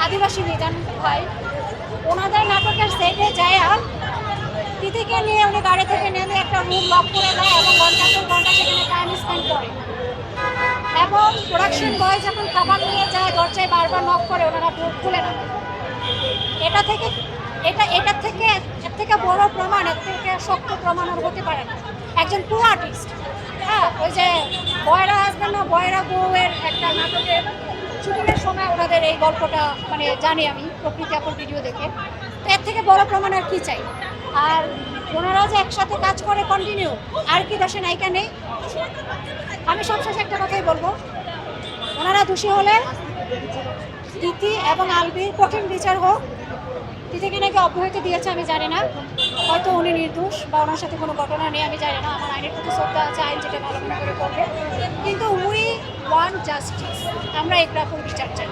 আদিবাসী নিজান ভাই, ওনাদের নাটকের সেটে যায় তিথিকে নিয়ে উনি গাড়ি থেকে নেমে একটা রুম লক করে দেয় এবং ঘন্টার পর ঘন্টা সেখানে টাইম স্পেন্ড করে। এবং প্রোডাকশন বয় যখন খাবার নিয়ে যায় দরজায় বারবার নক করে, ওনারা খুলে না। এটা থেকে এটার থেকে এর থেকে বড় প্রমাণ, এর থেকে শক্ত প্রমাণ আর হতে পারে না। একজন টু আর্টিস্ট, হ্যাঁ, ওই যে বয়রা হাজবেন্ড না বয়রা বউয়ের একটা নাটকের শুটিংয়ের সময় ওনাদের এই গল্পটা মানে জানি আমি প্রকৃতি আপুর ভিডিও দেখে। তো এর থেকে বড় প্রমাণ আর কি চাই। আর ওনারা যে একসাথে কাজ করে কন্টিনিউ, আর কি দেশে নায়িকা নেই। আমি সবশেষে একটা কথাই বলবো, ওনারা দোষী হলে তিথি এবং আলবির কঠিন বিচার হোক। তিথিকে নাকি অব্যাহতি দিয়েছে আমি জানি না, হয়তো উনি নির্দোষ বা ওনার সাথে কোনো ঘটনা নেই আমি জানি না। আমার আইনের প্রতি শ্রদ্ধা আছে, আইন যেটা ভালো মনে করে করবে, কিন্তু উই ওয়ান্ট জাস্টিস। আমরা এগুলো বিচার চাই।